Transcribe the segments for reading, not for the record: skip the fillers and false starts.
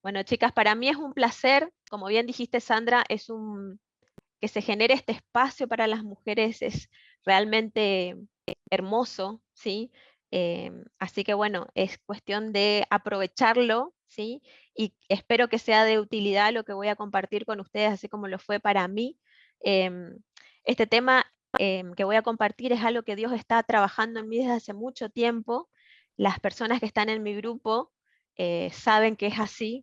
Bueno, chicas, para mí es un placer, como bien dijiste, Sandra, que se genere este espacio para las mujeres es realmente hermoso, ¿sí? Así que bueno, es cuestión de aprovecharlo, ¿sí? Y espero que sea de utilidad lo que voy a compartir con ustedes, así como lo fue para mí. Em, este tema que voy a compartir es algo que Dios está trabajando en mí desde hace mucho tiempo. Las personas que están en mi grupo saben que es así.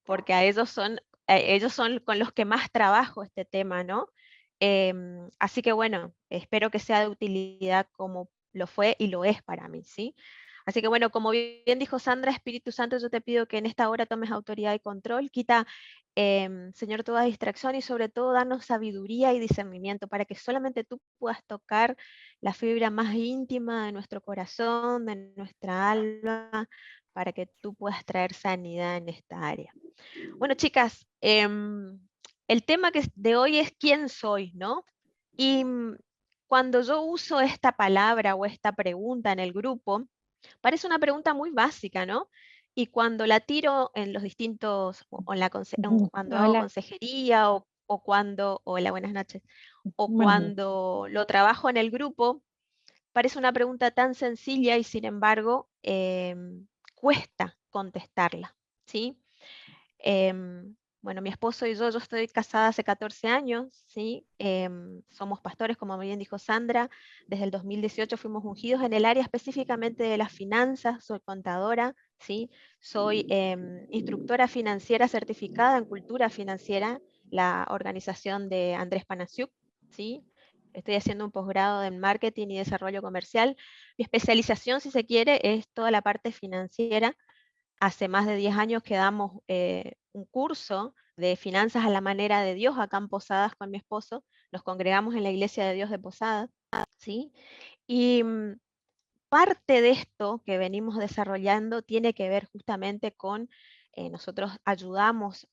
Porque ellos son con los que más trabajo este tema, ¿no? Así que bueno, espero que sea de utilidad como lo fue y lo es para mí, ¿sí? Así que bueno, como bien dijo Sandra, Espíritu Santo, yo te pido que en esta hora tomes autoridad y control, quita, Señor, toda distracción y sobre todo danos sabiduría y discernimiento para que solamente tú puedas tocar la fibra más íntima de nuestro corazón, de nuestra alma, para que tú puedas traer sanidad en esta área. Bueno, chicas, el tema de hoy es quién soy, ¿no? Y cuando yo uso esta palabra o esta pregunta en el grupo, parece una pregunta muy básica, ¿no? Y cuando la tiro en los distintos, o en Ujú. cuando hago Hola, consejería hola, buenas noches, o buenas noches. cuando lo trabajo en el grupo, parece una pregunta tan sencilla y sin embargo cuesta contestarla, ¿sí? Bueno, mi esposo y yo estoy casada hace 14 años, ¿sí? Somos pastores, como bien dijo Sandra. Desde el 2018 fuimos ungidos en el área específicamente de las finanzas. Soy contadora, ¿sí? Soy instructora financiera certificada en cultura financiera, la organización de Andrés Panasiuk, ¿sí? Estoy haciendo un posgrado en marketing y desarrollo comercial. Mi especialización, si se quiere, es toda la parte financiera. Hace más de 10 años que damos un curso de finanzas a la manera de Dios acá en Posadas con mi esposo. Nos congregamos en la Iglesia de Dios de Posadas, ¿sí? Y parte de esto que venimos desarrollando tiene que ver justamente con, nosotros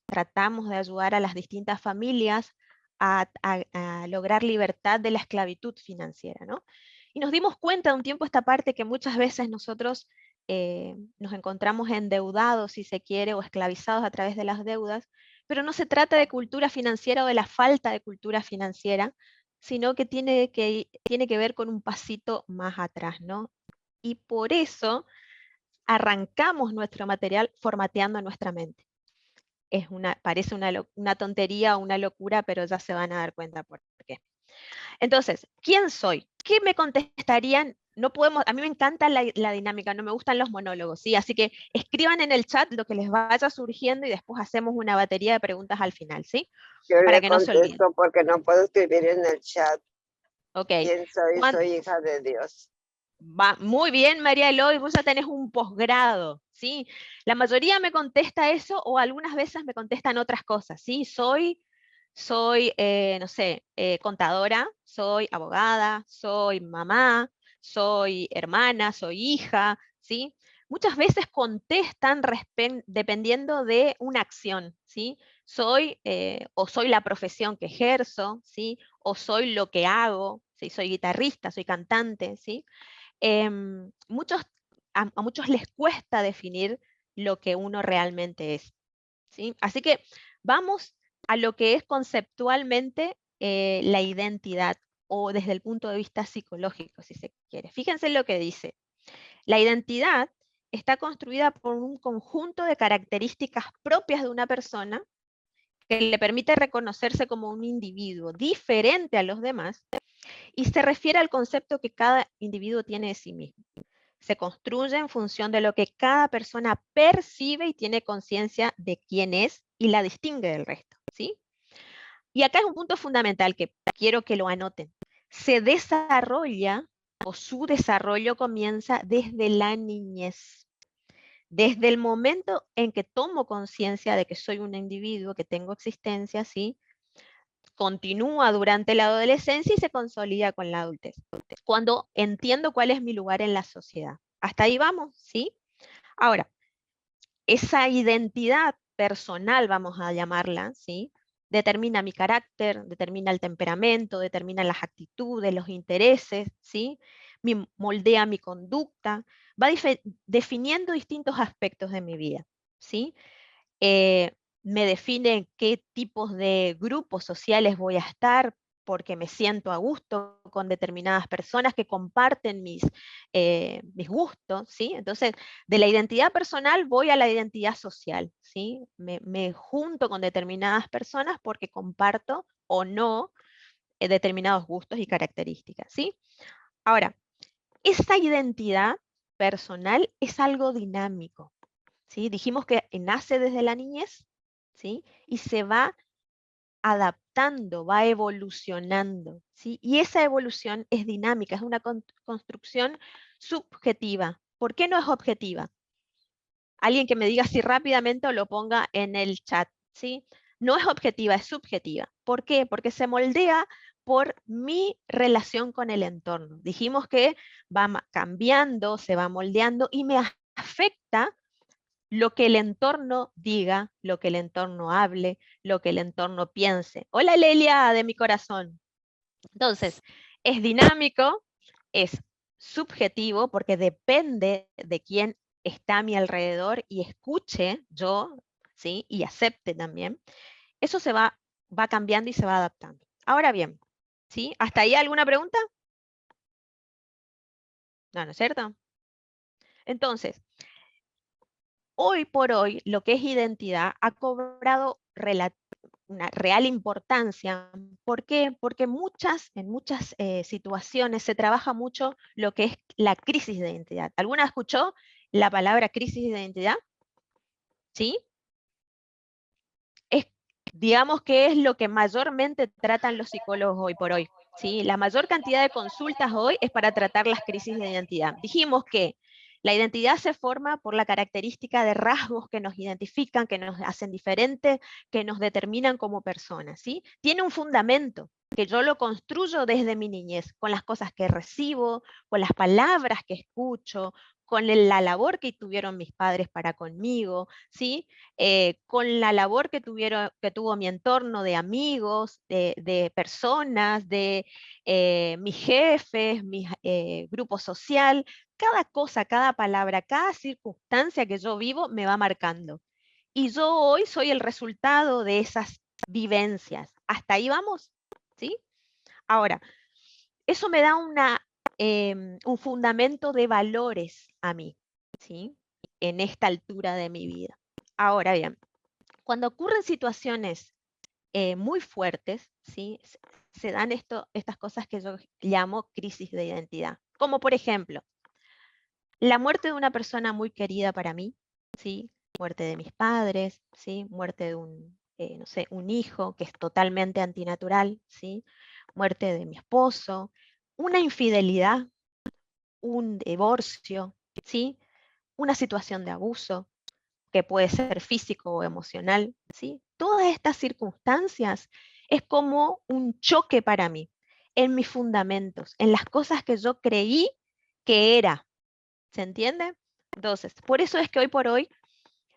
tratamos de ayudar a las distintas familias a lograr libertad de la esclavitud financiera, ¿no? Y nos dimos cuenta de un tiempo a esta parte que muchas veces nosotros nos encontramos endeudados, si se quiere, o esclavizados a través de las deudas, pero no se trata de cultura financiera o de la falta de cultura financiera, sino que tiene que ver con un pasito más atrás, ¿no? Y por eso arrancamos nuestro material formateando nuestra mente. Parece una tontería o una locura, pero ya se van a dar cuenta por qué. Entonces, ¿quién soy? ¿Qué me contestarían? No podemos, a mí me encanta la dinámica, no me gustan los monólogos, ¿sí? Así que escriban en el chat lo que les vaya surgiendo y después hacemos una batería de preguntas al final, ¿sí? Yo Para le que no se olviden. contesto porque no puedo escribir en el chat. Ok. ¿Quién soy? ¿Cuán- Soy hija de Dios. Va, muy bien, María Eloy, vos ya tenés un posgrado, ¿sí? La mayoría me contesta eso o algunas veces me contestan otras cosas, ¿sí? No sé, contadora, soy abogada, soy mamá, soy hermana, soy hija, ¿sí? Muchas veces contestan dependiendo de una acción, ¿sí? O soy la profesión que ejerzo, ¿sí? O soy lo que hago, ¿sí? Soy guitarrista, soy cantante, ¿sí? em, muchos, a muchos les cuesta definir lo que uno realmente es, ¿sí? Así que vamos a lo que es conceptualmente la identidad o desde el punto de vista psicológico, si se quiere. Fíjense lo que dice. La identidad está construida por un conjunto de características propias de una persona que le permite reconocerse como un individuo diferente a los demás y se refiere al concepto que cada individuo tiene de sí mismo. Se construye en función de lo que cada persona percibe y tiene conciencia de quién es y la distingue del resto, ¿sí? Y acá es un punto fundamental que quiero que lo anoten. Se desarrolla o su desarrollo comienza desde la niñez. Desde el momento en que tomo conciencia de que soy un individuo, que tengo existencia, ¿sí? Continúa durante la adolescencia y se consolida con la adultez. Cuando entiendo cuál es mi lugar en la sociedad. Hasta ahí vamos, ¿sí? Ahora, esa identidad personal, vamos a llamarla, ¿sí? Determina mi carácter, determina el temperamento, determina las actitudes, los intereses, ¿sí? Moldea mi conducta, va definiendo distintos aspectos de mi vida. ¿sí? Me define en qué tipos de grupos sociales voy a estar, porque me siento a gusto con determinadas personas que comparten mis gustos, ¿sí? Entonces, de la identidad personal voy a la identidad social, ¿sí? Me junto con determinadas personas porque comparto o no determinados gustos y características, ¿sí? Ahora, esa identidad personal es algo dinámico, ¿sí? Dijimos que nace desde la niñez, ¿sí? Y se va adaptando, va evolucionando, ¿sí? Y esa evolución es dinámica, es una construcción subjetiva. ¿Por qué no es objetiva? Alguien que me diga así rápidamente o lo ponga en el chat, ¿sí? No es objetiva, es subjetiva. ¿Por qué? Porque se moldea por mi relación con el entorno. Dijimos que va cambiando, se va moldeando y me afecta lo que el entorno diga, lo que el entorno hable, lo que el entorno piense. Hola Lelia de mi corazón. Entonces, es dinámico, es subjetivo porque depende de quién está a mi alrededor y escuche yo, ¿sí? Y acepte también. Eso va cambiando y se va adaptando. Ahora bien, ¿sí? ¿Hasta ahí alguna pregunta? No, ¿no es cierto? Entonces, hoy por hoy, lo que es identidad ha cobrado una real importancia. ¿Por qué? Porque en muchas situaciones se trabaja mucho lo que es la crisis de identidad. ¿Alguna escuchó la palabra crisis de identidad? ¿Sí? Es, digamos que es lo que mayormente tratan los psicólogos hoy por hoy. ¿Sí? La mayor cantidad de consultas hoy es para tratar las crisis de identidad. Dijimos que la identidad se forma por la característica de rasgos que nos identifican, que nos hacen diferentes, que nos determinan como personas, ¿sí? Tiene un fundamento que yo lo construyo desde mi niñez, con las cosas que recibo, con las palabras que escucho, con la labor que tuvieron mis padres para conmigo, ¿sí? Con la labor que tuvo mi entorno de amigos, de personas, de mis jefes, mi grupo social, cada cosa, cada palabra, cada circunstancia que yo vivo me va marcando. Y yo hoy soy el resultado de esas vivencias. ¿Hasta ahí vamos? ¿Sí? Ahora, eso me da un fundamento de valores a mí, ¿sí? En esta altura de mi vida. Ahora bien, cuando ocurren situaciones muy fuertes, ¿sí? Se dan estas cosas que yo llamo crisis de identidad. Como por ejemplo, la muerte de una persona muy querida para mí, ¿sí? Muerte de mis padres, ¿sí? Muerte de no sé, un hijo que es totalmente antinatural, ¿sí? Muerte de mi esposo, una infidelidad, un divorcio, ¿sí? Una situación de abuso, que puede ser físico o emocional, ¿sí? Todas estas circunstancias es como un choque para mí, en mis fundamentos, en las cosas que yo creí que era, ¿se entiende? Entonces, por eso es que hoy por hoy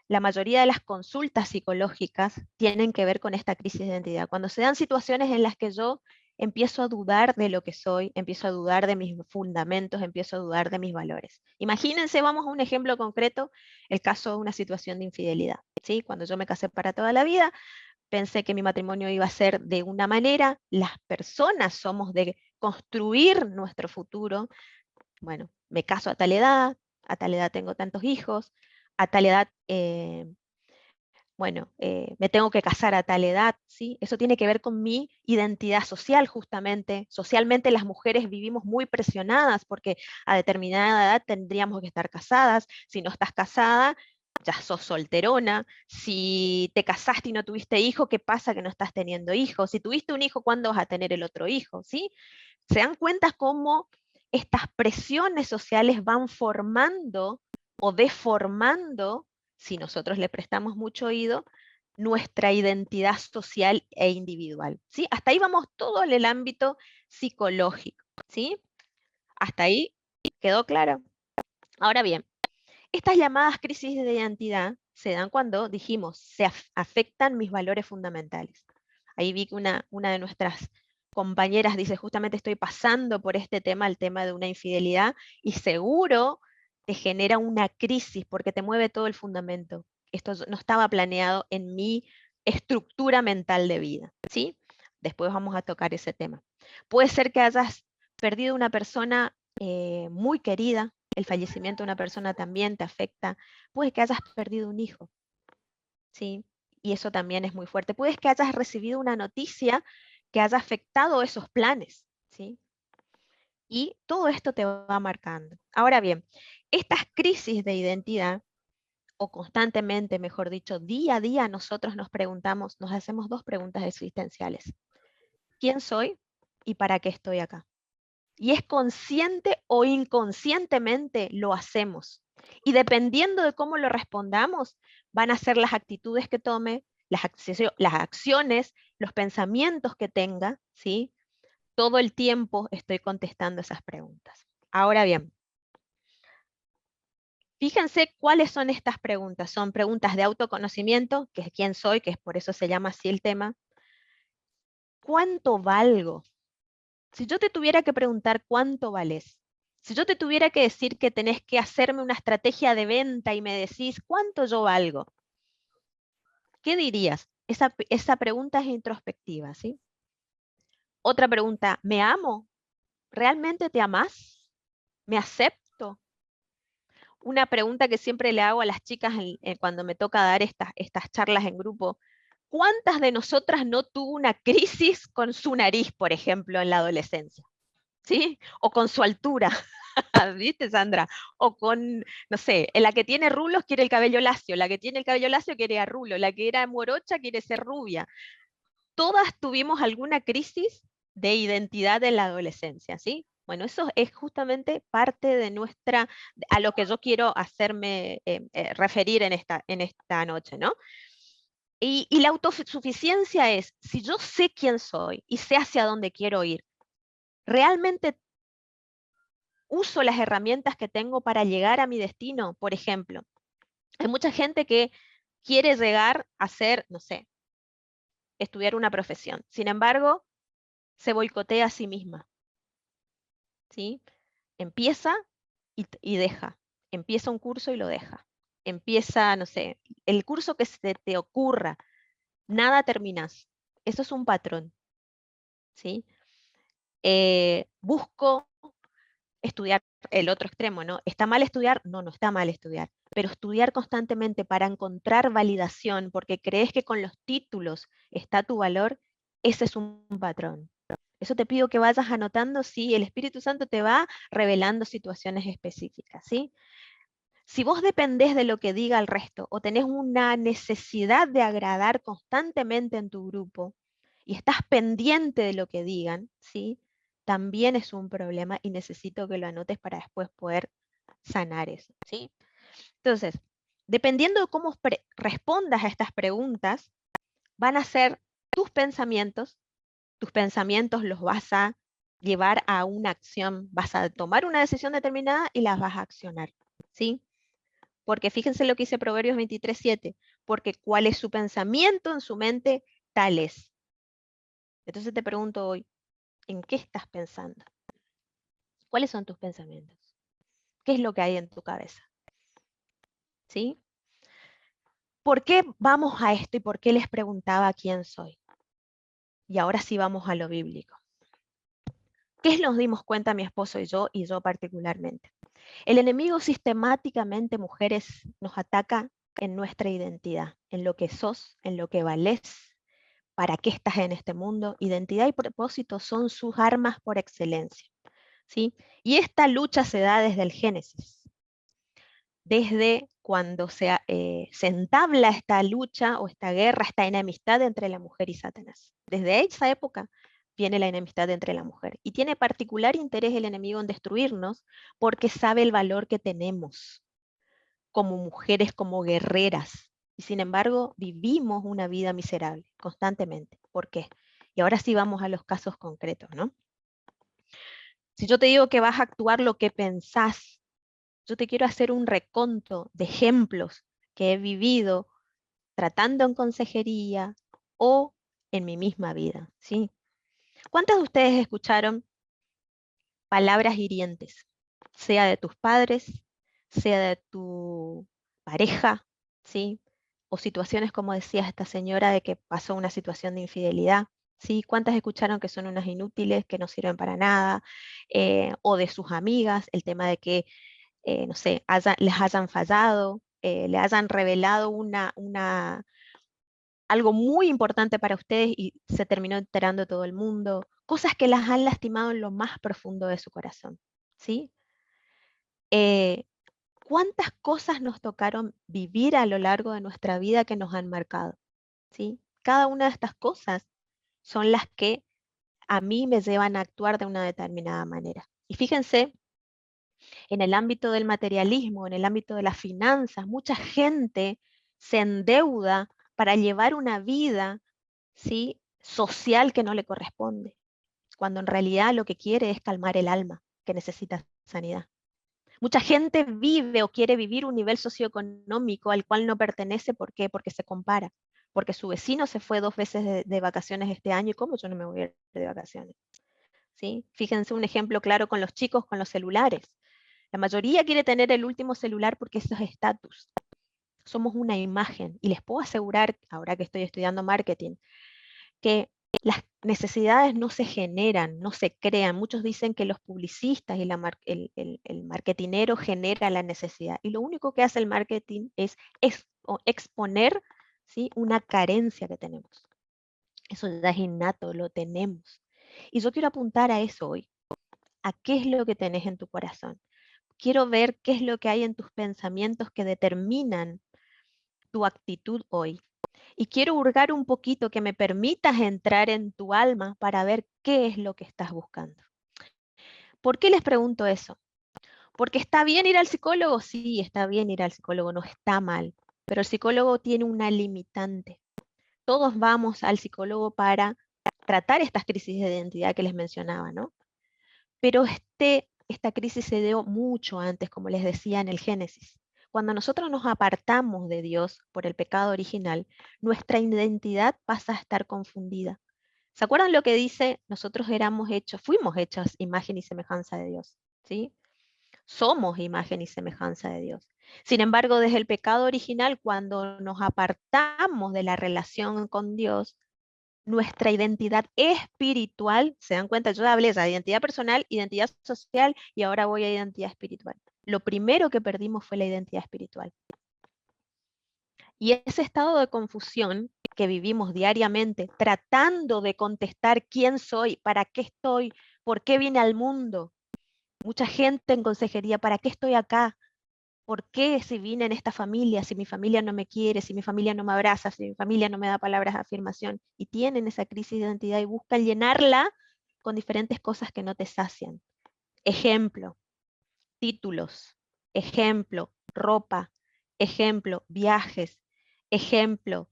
la mayoría de las consultas psicológicas tienen que ver con esta crisis de identidad. Cuando se dan situaciones en las que yo empiezo a dudar de lo que soy, empiezo a dudar de mis fundamentos, empiezo a dudar de mis valores. Imagínense, vamos a un ejemplo concreto, el caso de una situación de infidelidad. ¿Sí? Cuando yo me casé para toda la vida, pensé que mi matrimonio iba a ser de una manera, las personas somos de construir nuestro futuro. Bueno, me caso a tal edad tengo tantos hijos, a tal edad bueno, me tengo que casar a tal edad, ¿sí? Eso tiene que ver con mi identidad social, justamente. Socialmente las mujeres vivimos muy presionadas porque a determinada edad tendríamos que estar casadas. Si no estás casada, ya sos solterona. Si te casaste y no tuviste hijo, ¿qué pasa que no estás teniendo hijos? Si tuviste un hijo, ¿cuándo vas a tener el otro hijo? ¿Sí? ¿Se dan cuenta cómo estas presiones sociales van formando o deformando, si nosotros le prestamos mucho oído, nuestra identidad social e individual? ¿Sí? Hasta ahí vamos todo en el ámbito psicológico. ¿Sí? Hasta ahí quedó claro. Ahora bien, estas llamadas crisis de identidad se dan cuando, dijimos, se afectan mis valores fundamentales. Ahí vi que una de nuestras compañeras dice, justamente estoy pasando por este tema, el tema de una infidelidad, y seguro te genera una crisis porque te mueve todo el fundamento. esto no estaba planeado en mi estructura mental de vida, ¿sí? Después vamos a tocar ese tema. Puede ser que hayas perdido una persona muy querida, el fallecimiento de una persona también te afecta. Puede que hayas perdido un hijo, ¿sí? Y eso también es muy fuerte. Puede que hayas recibido una noticia que haya afectado esos planes, ¿sí? Y todo esto te va marcando. Ahora bien, estas crisis de identidad, o constantemente, mejor dicho, día a día nosotros nos preguntamos, nos hacemos dos preguntas existenciales. ¿Quién soy y para qué estoy acá? Y es consciente o inconscientemente lo hacemos. Y dependiendo de cómo lo respondamos, van a ser las actitudes que tome, las acciones, los pensamientos que tenga, ¿sí? Todo el tiempo estoy contestando esas preguntas. Ahora bien, fíjense cuáles son estas preguntas. Son preguntas de autoconocimiento, que es quién soy, que es por eso se llama así el tema. ¿Cuánto valgo? Si yo te tuviera que preguntar cuánto vales, si yo te tuviera que decir que tenés que hacerme una estrategia de venta y me decís cuánto yo valgo, ¿qué dirías? Esa pregunta es introspectiva, ¿sí? Otra pregunta, ¿me amo? ¿Realmente te amás? ¿Me acepto? Una pregunta que siempre le hago a las chicas cuando me toca dar estas charlas en grupo. ¿Cuántas de nosotras no tuvo una crisis con su nariz, por ejemplo, en la adolescencia? ¿Sí? O con su altura, ¿viste, Sandra? O con, no sé, la que tiene rulos quiere el cabello lacio, la que tiene el cabello lacio quiere a rulo, la que era morocha quiere ser rubia. Todas tuvimos alguna crisis de identidad en la adolescencia, ¿sí? Bueno, eso es justamente parte de a lo que yo quiero hacerme referir en esta noche, ¿no? Y la autosuficiencia es, si yo sé quién soy y sé hacia dónde quiero ir, ¿realmente uso las herramientas que tengo para llegar a mi destino? Por ejemplo, hay mucha gente que quiere llegar a ser, no sé, estudiar una profesión. Sin embargo, se boicotea a sí misma, ¿sí? Empieza y deja. Empieza un curso y lo deja. Empieza, no sé, el curso que se te ocurra. Nada terminas. Eso es un patrón, ¿sí? Busco estudiar el otro extremo, ¿no? ¿Está mal estudiar? No, no está mal estudiar. Pero estudiar constantemente para encontrar validación, porque crees que con los títulos está tu valor, ese es un patrón. Eso te pido que vayas anotando si el Espíritu Santo te va revelando situaciones específicas, ¿sí? Si vos dependés de lo que diga el resto o tenés una necesidad de agradar constantemente en tu grupo y estás pendiente de lo que digan, ¿sí? También es un problema y necesito que lo anotes para después poder sanar eso, ¿sí? Entonces, dependiendo de cómo respondas a estas preguntas, van a ser tus pensamientos los vas a llevar a una acción, vas a tomar una decisión determinada y las vas a accionar, ¿sí? Porque fíjense lo que dice Proverbios 23:7, porque cuál es su pensamiento en su mente, tal es. Entonces te pregunto hoy, ¿en qué estás pensando? ¿Cuáles son tus pensamientos? ¿Qué es lo que hay en tu cabeza? ¿Sí? ¿Por qué vamos a esto y por qué les preguntaba quién soy? Y ahora sí vamos a lo bíblico. ¿Qué nos dimos cuenta mi esposo y yo particularmente? El enemigo sistemáticamente, mujeres, nos ataca en nuestra identidad, en lo que sos, en lo que valés, para qué estás en este mundo. Identidad y propósito son sus armas por excelencia, ¿sí? Y esta lucha se da desde el Génesis, desde cuando se entabla esta lucha o esta guerra, esta enemistad entre la mujer y Satanás. Desde esa época viene la enemistad entre la mujer. Y tiene particular interés el enemigo en destruirnos porque sabe el valor que tenemos como mujeres, como guerreras. Y sin embargo, vivimos una vida miserable constantemente. ¿Por qué? Y ahora sí vamos a los casos concretos, ¿no? Si yo te digo que vas a actuar lo que pensás, yo te quiero hacer un reconto de ejemplos que he vivido tratando en consejería o en mi misma vida, ¿sí? ¿Cuántas de ustedes escucharon palabras hirientes? Sea de tus padres, sea de tu pareja, ¿sí? o situaciones como decía esta señora de que pasó una situación de infidelidad. ¿Sí? ¿Cuántas escucharon que son unas inútiles, que no sirven para nada? O de sus amigas, el tema de que, no sé, les hayan fallado, le hayan revelado algo muy importante para ustedes y se terminó enterando todo el mundo. Cosas que las han lastimado en lo más profundo de su corazón. ¿Sí? Eh, ¿Cuántas cosas nos tocaron vivir a lo largo de nuestra vida que nos han marcado? ¿Sí? Cada una de estas cosas son las que a mí me llevan a actuar de una determinada manera. Y fíjense, en el ámbito del materialismo, en el ámbito de las finanzas, mucha gente se endeuda para llevar una vida, ¿sí?, social que no le corresponde, cuando en realidad lo que quiere es calmar el alma, que necesita sanidad. Mucha gente vive o quiere vivir un nivel socioeconómico al cual no pertenece. ¿Por qué? Porque se compara. Porque su vecino se fue 2 veces de vacaciones este año y ¿cómo yo no me voy a ir de vacaciones? ¿Sí? Fíjense un ejemplo claro con los chicos, con los celulares. La mayoría quiere tener el último celular porque eso es estatus. Somos una imagen y les puedo asegurar, ahora que estoy estudiando marketing, que las necesidades no se generan, no se crean. Muchos dicen que los publicistas y el marketinero genera la necesidad. Y lo único que hace el marketing es exponer, ¿sí?, una carencia que tenemos. Eso ya es innato, lo tenemos. Y yo quiero apuntar a eso hoy. ¿A qué es lo que tenés en tu corazón? Quiero ver qué es lo que hay en tus pensamientos que determinan tu actitud hoy. Y quiero hurgar un poquito, que me permitas entrar en tu alma para ver qué es lo que estás buscando. ¿Por qué les pregunto eso? Porque está bien ir al psicólogo, sí, está bien ir al psicólogo, no está mal, pero el psicólogo tiene una limitante. Todos vamos al psicólogo para tratar estas crisis de identidad que les mencionaba, ¿no? Pero esta crisis se dio mucho antes, como les decía en el Génesis. Cuando nosotros nos apartamos de Dios por el pecado original, nuestra identidad pasa a estar confundida. ¿Se acuerdan lo que dice? Nosotros fuimos hechos imagen y semejanza de Dios, ¿sí? Somos imagen y semejanza de Dios. Sin embargo, desde el pecado original, cuando nos apartamos de la relación con Dios, nuestra identidad espiritual, ¿se dan cuenta? Yo hablé de identidad personal, identidad social y ahora voy a identidad espiritual. Lo primero que perdimos fue la identidad espiritual. Y ese estado de confusión que vivimos diariamente, tratando de contestar quién soy, para qué estoy, por qué vine al mundo. Mucha gente en consejería, ¿para qué estoy acá? ¿Por qué si vine en esta familia, si mi familia no me quiere, si mi familia no me abraza, si mi familia no me da palabras de afirmación? Y tienen esa crisis de identidad y buscan llenarla con diferentes cosas que no te sacian. Ejemplo, títulos. Ejemplo, ropa. Ejemplo, viajes. Ejemplo,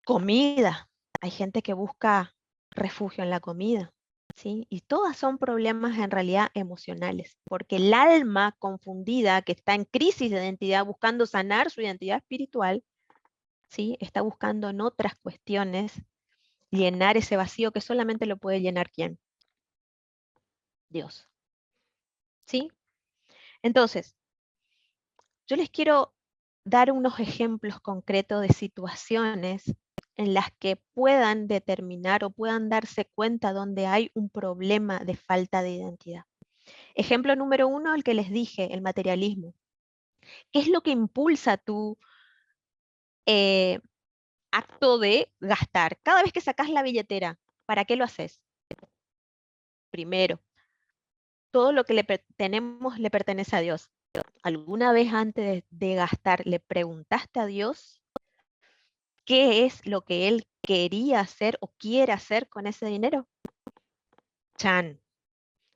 comida. Hay gente que busca refugio en la comida. ¿Sí? Y todas son problemas en realidad emocionales, porque el alma confundida que está en crisis de identidad buscando sanar su identidad espiritual, ¿sí?, está buscando en otras cuestiones llenar ese vacío que solamente lo puede llenar ¿quién? Dios. ¿Sí? Entonces, yo les quiero dar unos ejemplos concretos de situaciones en las que puedan determinar o puedan darse cuenta donde hay un problema de falta de identidad. Ejemplo número 1, el que les dije, el materialismo. ¿Qué es lo que impulsa tu eh, acto de gastar? Cada vez que sacas la billetera, ¿para qué lo haces? Primero, todo lo que tenemos le pertenece a Dios. ¿Alguna vez antes de gastar le preguntaste a Dios qué es lo que Él quería hacer o quiere hacer con ese dinero? Chan.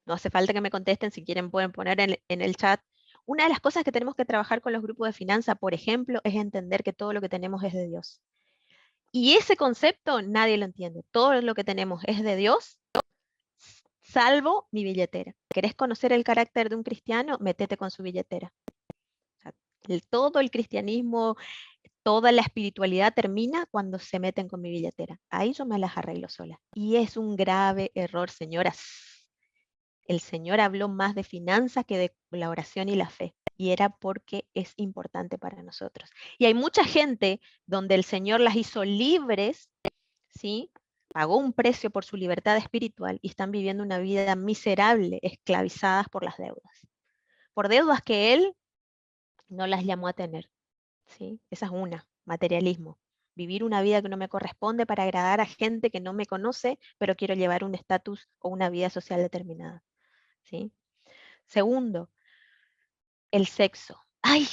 No hace falta que me contesten, si quieren pueden poner en el chat. Una de las cosas que tenemos que trabajar con los grupos de finanzas, por ejemplo, es entender que todo lo que tenemos es de Dios. Y ese concepto nadie lo entiende. Todo lo que tenemos es de Dios, salvo mi billetera. ¿Querés conocer el carácter de un cristiano? Métete con su billetera. O sea, todo el cristianismo, toda la espiritualidad termina cuando se meten con mi billetera. Ahí yo me las arreglo sola. Y es un grave error, señoras. El Señor habló más de finanzas que de la oración y la fe. y era porque es importante para nosotros. Y hay mucha gente donde el Señor las hizo libres, ¿sí? Pagó un precio por su libertad espiritual y están viviendo una vida miserable, esclavizadas por las deudas. Por deudas que Él no las llamó a tener, ¿sí? Esa es una, materialismo. Vivir una vida que no me corresponde para agradar a gente que no me conoce, pero quiero llevar un estatus o una vida social determinada, ¿sí? Segundo, el sexo. ¡Ay!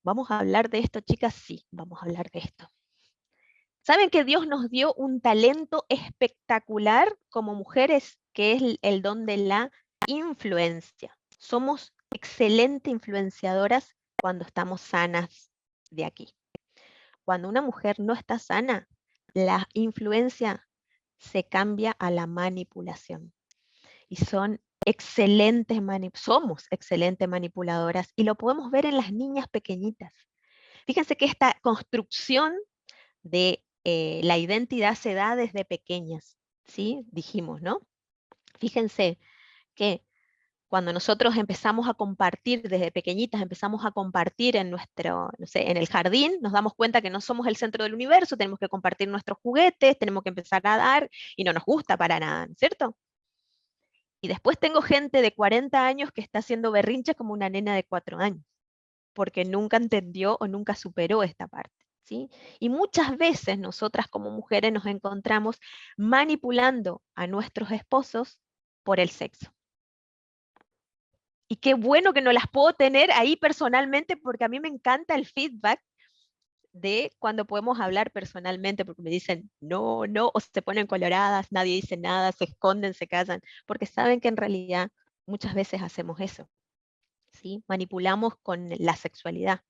¿Vamos a hablar de esto, chicas? Sí, vamos a hablar de esto. ¿Saben que Dios nos dio un talento espectacular como mujeres, que es el don de la influencia? Somos excelentes influenciadoras cuando estamos sanas de aquí. Cuando una mujer no está sana, la influencia se cambia a la manipulación. Y somos excelentes manipuladoras y lo podemos ver en las niñas pequeñitas. Fíjense que esta construcción de la identidad se da desde pequeñas, ¿sí? Dijimos, ¿no? Fíjense que cuando nosotros empezamos a compartir, desde pequeñitas empezamos a compartir en nuestro, no sé, en el jardín, nos damos cuenta que no somos el centro del universo, tenemos que compartir nuestros juguetes, tenemos que empezar a dar, y no nos gusta para nada, ¿no es cierto? Y después tengo gente de 40 años que está haciendo berrinches como una nena de 4 años, porque nunca entendió o nunca superó esta parte, ¿sí? Y muchas veces nosotras como mujeres nos encontramos manipulando a nuestros esposos por el sexo. Y qué bueno que no las puedo tener ahí personalmente, porque a mí me encanta el feedback de cuando podemos hablar personalmente, porque me dicen no, no, o se ponen coloradas, nadie dice nada, se esconden, se callan, porque saben que en realidad muchas veces hacemos eso, ¿sí? Manipulamos con la sexualidad,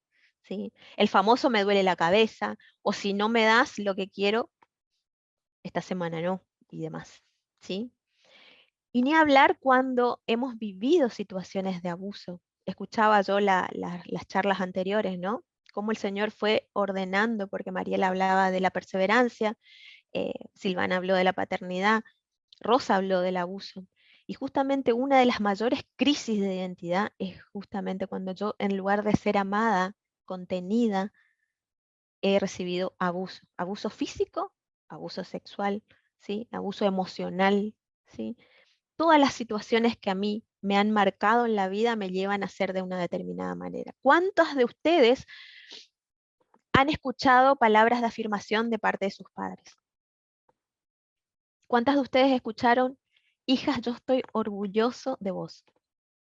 ¿sí? El famoso me duele la cabeza, o si no me das lo que quiero, esta semana no, y demás, ¿sí? Y ni hablar cuando hemos vivido situaciones de abuso. Escuchaba yo las charlas anteriores, ¿no? Cómo el Señor fue ordenando, porque Mariela hablaba de la perseverancia, Silvana habló de la paternidad, Rosa habló del abuso. Y justamente una de las mayores crisis de identidad es justamente cuando yo, en lugar de ser amada, contenida, he recibido abuso. Abuso físico, abuso sexual, ¿sí? Abuso emocional, ¿sí? Todas las situaciones que a mí me han marcado en la vida me llevan a ser de una determinada manera. ¿Cuántos de ustedes han escuchado palabras de afirmación de parte de sus padres? ¿Cuántas de ustedes escucharon, hijas, yo estoy orgulloso de vos?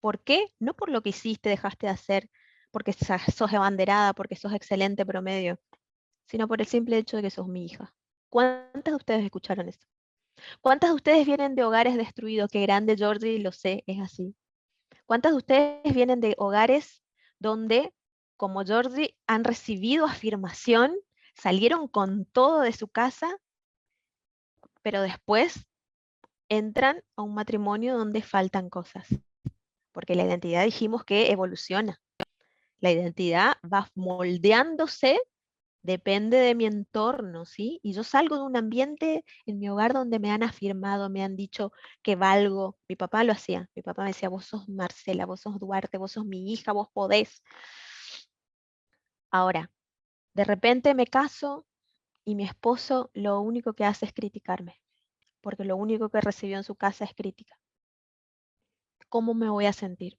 ¿Por qué? No por lo que hiciste, dejaste de hacer, porque sos abanderada, porque sos excelente promedio, sino por el simple hecho de que sos mi hija. ¿Cuántas de ustedes escucharon esto? ¿Cuántas de ustedes vienen de hogares destruidos? Qué grande, Georgie, lo sé, es así. ¿Cuántas de ustedes vienen de hogares donde, como Georgie, han recibido afirmación, salieron con todo de su casa, pero después entran a un matrimonio donde faltan cosas? Porque la identidad dijimos que evoluciona. La identidad va moldeándose, depende de mi entorno, ¿sí? Y yo salgo de un ambiente en mi hogar donde me han afirmado, me han dicho que valgo. Mi papá lo hacía. Mi papá me decía, vos sos Marcela, vos sos Duarte, vos sos mi hija, vos podés. Ahora, de repente me caso y mi esposo lo único que hace es criticarme, porque lo único que recibió en su casa es crítica. ¿Cómo me voy a sentir?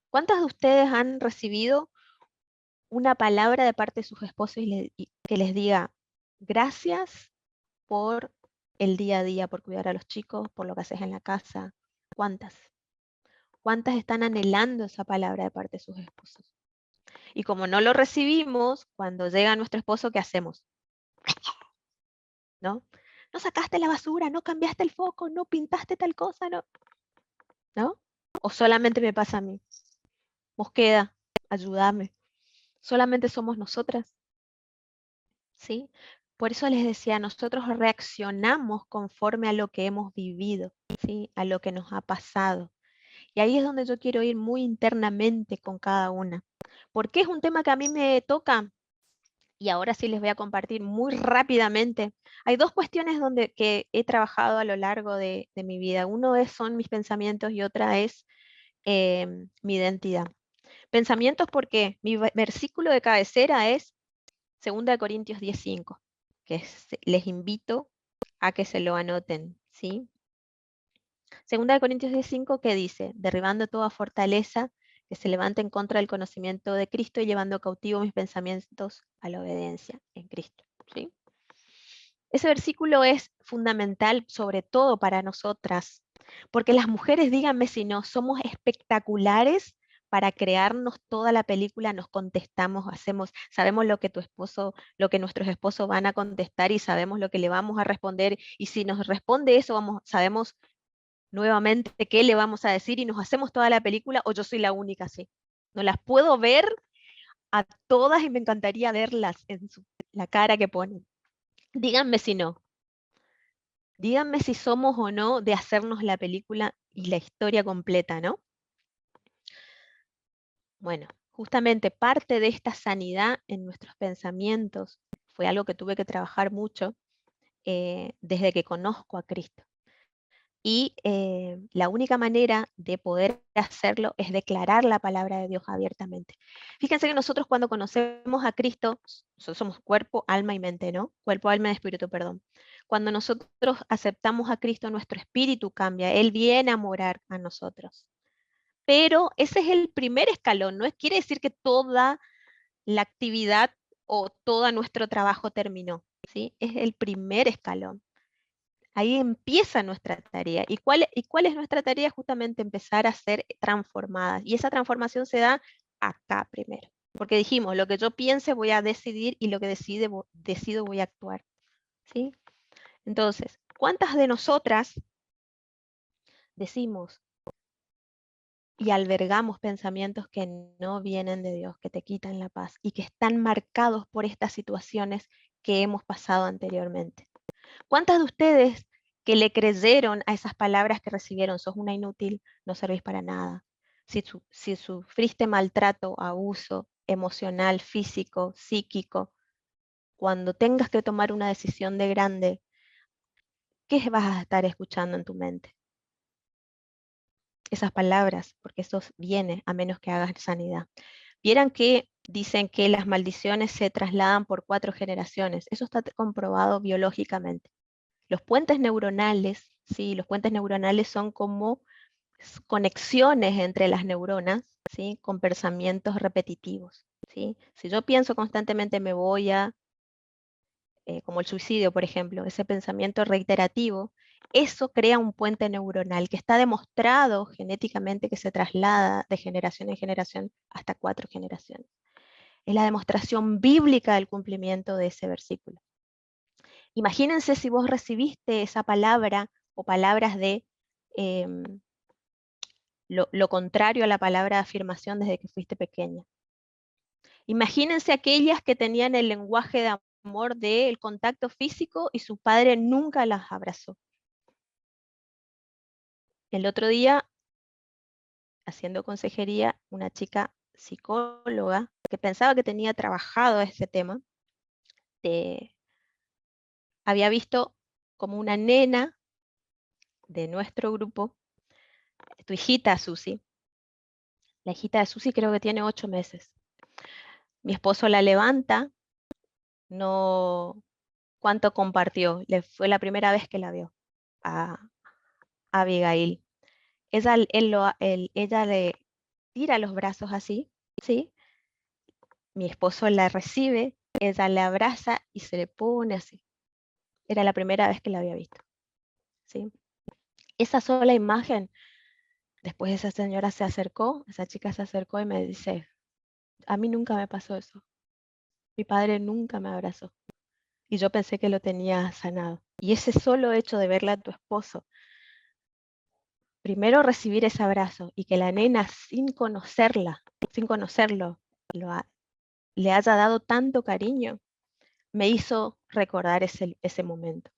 ¿Cuántas de ustedes han recibido una palabra de parte de sus esposos y que les diga gracias por el día a día, por cuidar a los chicos, por lo que haces en la casa? ¿Cuántas? ¿Cuántas están anhelando esa palabra de parte de sus esposos? Y como no lo recibimos, cuando llega nuestro esposo, ¿qué hacemos? ¿No? No sacaste la basura, no cambiaste el foco, no pintaste tal cosa, ¿no? ¿No? ¿O solamente me pasa a mí? Mosqueda, ayúdame. ¿Solamente somos nosotras? ¿Sí? Por eso les decía, nosotros reaccionamos conforme a lo que hemos vivido, ¿sí? A lo que nos ha pasado. Y ahí es donde yo quiero ir muy internamente con cada una. Porque es un tema que a mí me toca, y ahora sí les voy a compartir muy rápidamente. Hay dos cuestiones que he trabajado a lo largo de mi vida. Uno son mis pensamientos y otra es mi identidad. Pensamientos porque mi versículo de cabecera es 2 Corintios 10:5, les invito a que se lo anoten, ¿sí? 2 Corintios 10:5 que dice, derribando toda fortaleza que se levante en contra del conocimiento de Cristo y llevando cautivo mis pensamientos a la obediencia en Cristo, ¿sí? Ese versículo es fundamental sobre todo para nosotras, porque las mujeres, díganme si no, somos espectaculares para crearnos toda la película, nos contestamos, sabemos lo que tu esposo, lo que nuestros esposos van a contestar y sabemos lo que le vamos a responder, y si nos responde eso, sabemos nuevamente qué le vamos a decir y nos hacemos toda la película, o yo soy la única así. No las puedo ver a todas y me encantaría verlas en la cara que ponen. Díganme si no. Díganme si somos o no de hacernos la película y la historia completa, ¿no? Bueno, justamente parte de esta sanidad en nuestros pensamientos fue algo que tuve que trabajar mucho desde que conozco a Cristo. Y la única manera de poder hacerlo es declarar la palabra de Dios abiertamente. Fíjense que nosotros cuando conocemos a Cristo, somos cuerpo, alma y mente, ¿no? Cuerpo, alma y espíritu, perdón. Cuando nosotros aceptamos a Cristo, nuestro espíritu cambia. Él viene a morar a nosotros. Pero ese es el primer escalón, no quiere decir que toda la actividad o todo nuestro trabajo terminó, ¿sí? Es el primer escalón. Ahí empieza nuestra tarea. ¿Y cuál es nuestra tarea? Justamente empezar a ser transformadas. Y esa transformación se da acá primero. Porque dijimos, lo que yo piense voy a decidir y lo que decido voy a actuar. ¿Sí? Entonces, ¿cuántas de nosotras decimos y albergamos pensamientos que no vienen de Dios, que te quitan la paz y que están marcados por estas situaciones que hemos pasado anteriormente? ¿Cuántas de ustedes que le creyeron a esas palabras que recibieron, sos una inútil, no servís para nada? Si sufriste maltrato, abuso emocional, físico, psíquico, cuando tengas que tomar una decisión de grande, ¿qué vas a estar escuchando en tu mente? Esas palabras, porque eso viene a menos que hagas sanidad. Vieran que dicen que las maldiciones se trasladan por 4 generaciones. Eso está comprobado biológicamente. Los puentes neuronales, ¿sí? Los puentes neuronales son como conexiones entre las neuronas, ¿sí? Con pensamientos repetitivos, ¿sí? Si yo pienso constantemente me voy a, como el suicidio, por ejemplo, ese pensamiento reiterativo, eso crea un puente neuronal que está demostrado genéticamente que se traslada de generación en generación hasta 4 generaciones. Es la demostración bíblica del cumplimiento de ese versículo. Imagínense si vos recibiste esa palabra o palabras de lo contrario a la palabra de afirmación desde que fuiste pequeña. Imagínense aquellas que tenían el lenguaje de amor del contacto físico y su padre nunca las abrazó. El otro día, haciendo consejería, una chica psicóloga que pensaba que tenía trabajado este tema, había visto como una nena de nuestro grupo, tu hijita Susi, la hijita de Susi creo que tiene 8 meses. Mi esposo la levanta, no, ¿cuánto compartió? Fue la primera vez que la vio a Abigail. Ella le tira los brazos así, ¿sí? Mi esposo la recibe, ella le abraza y se le pone así. Era la primera vez que la había visto, ¿sí? Esa sola imagen, después esa señora se acercó, esa chica se acercó y me dice, a mí nunca me pasó eso. Mi padre nunca me abrazó. Y yo pensé que lo tenía sanado. Y ese solo hecho de verle a tu esposo, primero recibir ese abrazo y que la nena sin conocerla, sin conocerlo, le haya dado tanto cariño, me hizo recordar ese momento.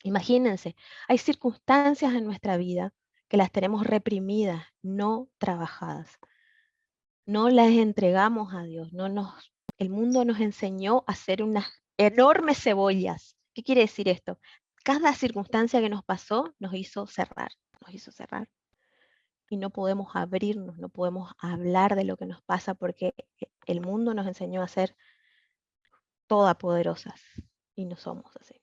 Imagínense, hay circunstancias en nuestra vida que las tenemos reprimidas, no trabajadas. No las entregamos a Dios. El mundo nos enseñó a hacer unas enormes cebollas. ¿Qué quiere decir esto? Cada circunstancia que nos pasó nos hizo cerrar, nos hizo cerrar. y no podemos abrirnos, no podemos hablar de lo que nos pasa porque el mundo nos enseñó a ser todopoderosas y no somos así.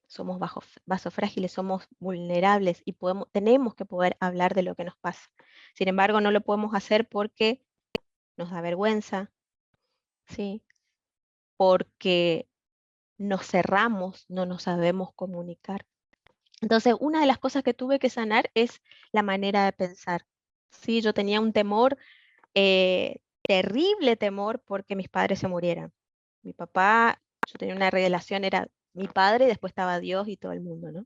Somos vasos frágiles, somos vulnerables y tenemos que poder hablar de lo que nos pasa. Sin embargo, no lo podemos hacer porque nos da vergüenza, ¿sí? Porque nos cerramos, no nos sabemos comunicar. Entonces, una de las cosas que tuve que sanar es la manera de pensar. ¿Sí? Yo tenía un temor, terrible temor, porque mis padres se murieran. Mi papá, yo tenía una relación, era mi padre, y después estaba Dios y todo el mundo, ¿no?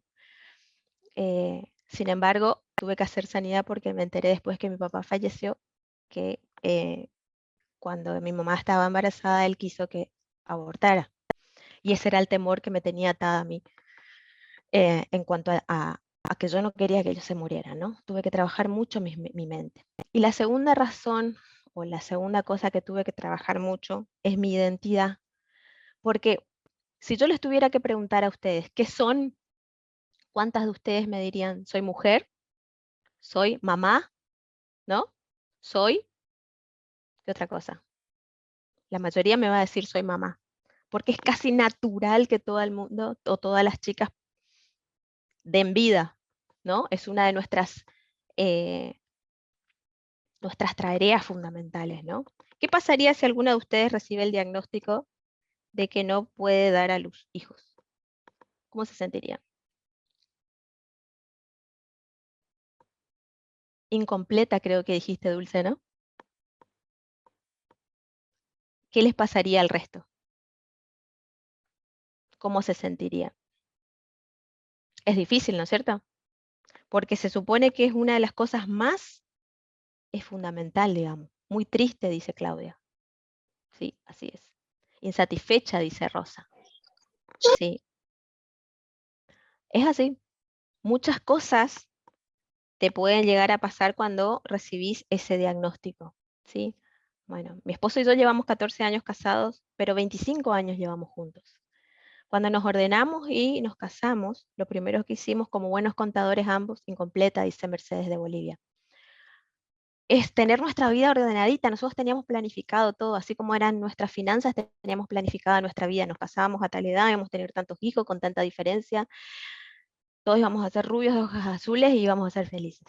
Sin embargo, tuve que hacer sanidad porque me enteré después que mi papá falleció, que cuando mi mamá estaba embarazada, él quiso que abortara. Y ese era el temor que me tenía atada a mí, en cuanto a que yo no quería que ellos se murieran, ¿no? Tuve que trabajar mucho mi mente. Y la segunda razón, o la segunda cosa que tuve que trabajar mucho, es mi identidad. Porque si yo les tuviera que preguntar a ustedes, ¿qué son? ¿Cuántas de ustedes me dirían, soy mujer, soy mamá, ¿no? Soy, ¿qué otra cosa? La mayoría me va a decir soy mamá, porque es casi natural que todo el mundo o todas las chicas den vida, ¿no? Es una de eh, nuestras tareas fundamentales, ¿no? ¿Qué pasaría si alguna de ustedes recibe el diagnóstico de que no puede dar a luz hijos? ¿Cómo se sentiría? Incompleta, creo que dijiste, Dulce, ¿no? ¿Qué les pasaría al resto? ¿Cómo se sentiría? Es difícil, ¿no es cierto? Porque se supone que es una de las cosas más, es fundamental, digamos. Muy triste, dice Claudia. Sí, así es. Insatisfecha, dice Rosa. Sí, es así. Muchas cosas te pueden llegar a pasar cuando recibís ese diagnóstico, ¿sí? Bueno, mi esposo y yo llevamos 14 años casados, pero 25 años llevamos juntos. Cuando nos ordenamos y nos casamos, lo primero que hicimos como buenos contadores ambos, incompleta, dice Mercedes de Bolivia, es tener nuestra vida ordenadita. Nosotros teníamos planificado todo, así como eran nuestras finanzas, teníamos planificada nuestra vida. Nos casábamos a tal edad, íbamos a tener tantos hijos con tanta diferencia, todos íbamos a ser rubios de ojos azules y íbamos a ser felices.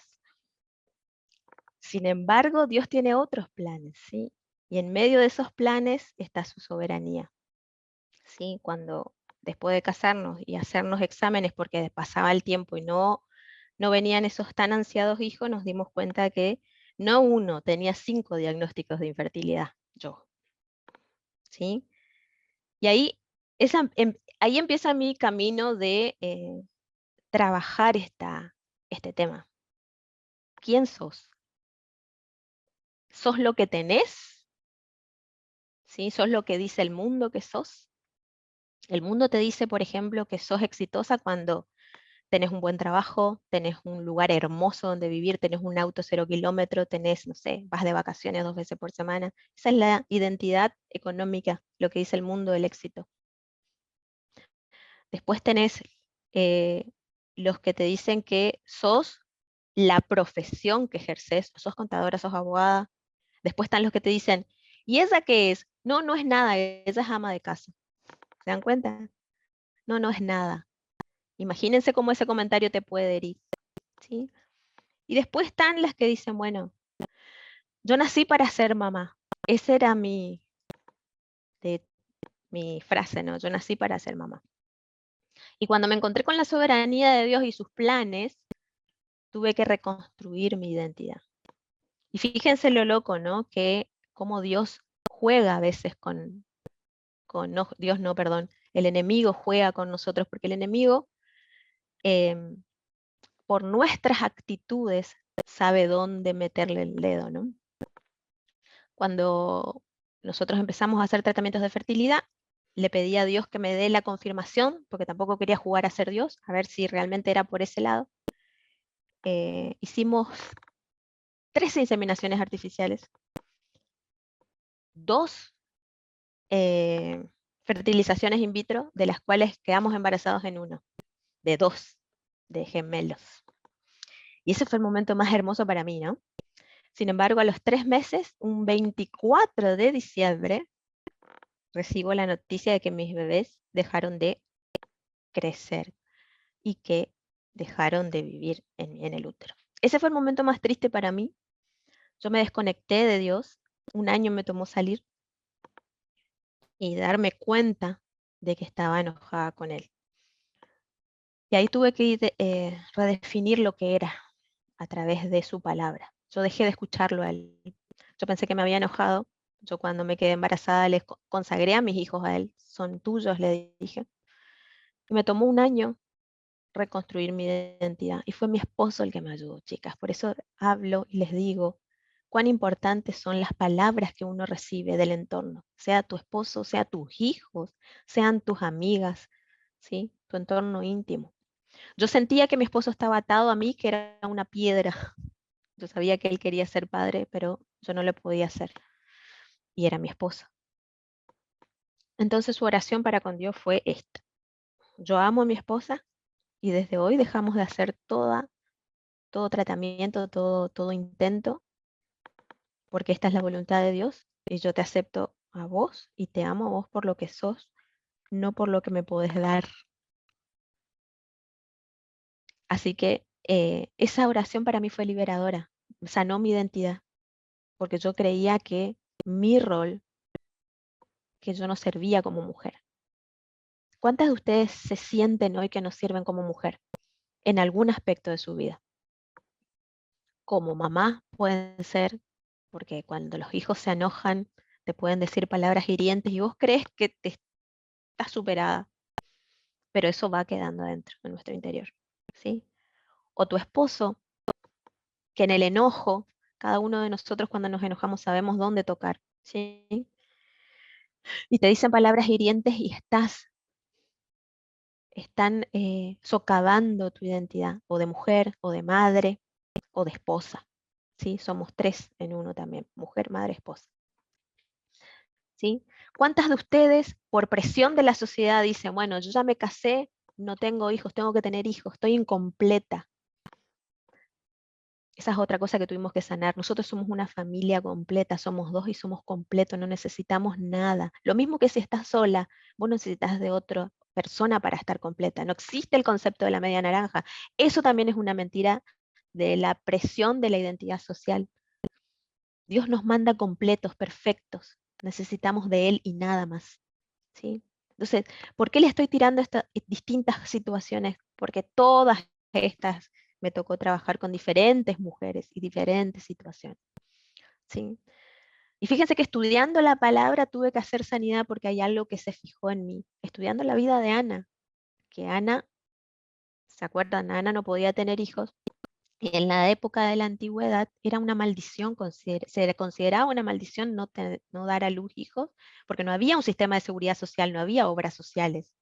Sin embargo, Dios tiene otros planes, ¿sí? Y en medio de esos planes está su soberanía, ¿sí? Cuando después de casarnos y hacernos exámenes porque pasaba el tiempo y no venían esos tan ansiados hijos, nos dimos cuenta que no uno, tenía 5 diagnósticos de infertilidad, yo, ¿sí? Y ahí empieza mi camino de trabajar este tema. ¿Quién sos? ¿Sos lo que tenés? ¿Sí? ¿Sos lo que dice el mundo que sos? El mundo te dice, por ejemplo, que sos exitosa cuando tenés un buen trabajo, tenés un lugar hermoso donde vivir, tenés un auto 0 kilómetros, tenés, no sé, vas de vacaciones 2 veces por semana. Esa es la identidad económica, lo que dice el mundo del éxito. Después tenés eh, los que te dicen que sos la profesión que ejerces, sos contadora, sos abogada. Después están los que te dicen, ¿y esa qué es? No, no es nada, ella es ama de casa. ¿Se dan cuenta? No, no es nada. Imagínense cómo ese comentario te puede herir, ¿sí? Y después están las que dicen, bueno, yo nací para ser mamá. Esa era mi frase, ¿no? Yo nací para ser mamá. Y cuando me encontré con la soberanía de Dios y sus planes, tuve que reconstruir mi identidad. Y fíjense lo loco, ¿no? Que cómo Dios juega a veces no, Dios no, perdón, el enemigo juega con nosotros, porque el enemigo, em, por nuestras actitudes, sabe dónde meterle el dedo, ¿no? Cuando nosotros empezamos a hacer tratamientos de fertilidad, le pedí a Dios que me dé la confirmación, porque tampoco quería jugar a ser Dios, a ver si realmente era por ese lado. Hicimos 13 inseminaciones artificiales, 2 fertilizaciones in vitro, de las cuales quedamos embarazados en uno, de 2, de gemelos. Y ese fue el momento más hermoso para mí, ¿no? Sin embargo, a los 3 meses, un 24 de diciembre, recibo la noticia de que mis bebés dejaron de crecer y que dejaron de vivir en el útero. Ese fue el momento más triste para mí. Yo me desconecté de Dios. Un año me tomó salir y darme cuenta de que estaba enojada con Él. Y ahí tuve que redefinir lo que era a través de su palabra. Yo dejé de escucharlo a Él. Yo pensé que me había enojado. Yo cuando me quedé embarazada les consagré a mis hijos a Él. Son tuyos, le dije. Y me tomó un año reconstruir mi identidad. Y fue mi esposo el que me ayudó, chicas. Por eso hablo y les digo cuán importantes son las palabras que uno recibe del entorno, sea tu esposo, sea tus hijos, sean tus amigas, ¿sí? Tu entorno íntimo. Yo sentía que mi esposo estaba atado a mí, que era una piedra. Yo sabía que él quería ser padre, pero yo no lo podía hacer. Y era mi esposo. Entonces su oración para con Dios fue esta. Yo amo a mi esposa y desde hoy dejamos de hacer todo tratamiento, todo intento, porque esta es la voluntad de Dios y yo te acepto a vos y te amo a vos por lo que sos, no por lo que me podés dar. Así que esa oración para mí fue liberadora, sanó mi identidad, porque yo creía que mi rol, que yo no servía como mujer. ¿Cuántas de ustedes se sienten hoy que no sirven como mujer en algún aspecto de su vida? Como mamá pueden ser, porque cuando los hijos se enojan, te pueden decir palabras hirientes y vos crees que te estás superada, pero eso va quedando adentro, en nuestro interior, ¿sí? O tu esposo, que en el enojo, cada uno de nosotros cuando nos enojamos sabemos dónde tocar, ¿sí? Y te dicen palabras hirientes y están socavando tu identidad, o de mujer, o de madre, o de esposa, ¿sí? Somos tres en uno también, mujer, madre, esposa, ¿sí? ¿Cuántas de ustedes, por presión de la sociedad, dicen, bueno, yo ya me casé, no tengo hijos, tengo que tener hijos, estoy incompleta? Esa es otra cosa que tuvimos que sanar. Nosotros somos una familia completa, somos dos y somos completos, no necesitamos nada. Lo mismo que si estás sola, vos necesitas de otra persona para estar completa. No existe el concepto de la media naranja. Eso también es una mentira de la presión de la identidad social. Dios nos manda completos, perfectos. Necesitamos de Él y nada más. ¿Sí? Entonces, ¿por qué le estoy tirando estas distintas situaciones? Porque todas estas me tocó trabajar con diferentes mujeres y diferentes situaciones. ¿Sí? Y fíjense que estudiando la palabra tuve que hacer sanidad porque hay algo que se fijó en mí. Estudiando la vida de Ana, que Ana, ¿se acuerdan? Ana no podía tener hijos. Y en la época de la antigüedad era una maldición, se le consideraba una maldición no dar a luz hijos, porque no había un sistema de seguridad social, no había obras sociales,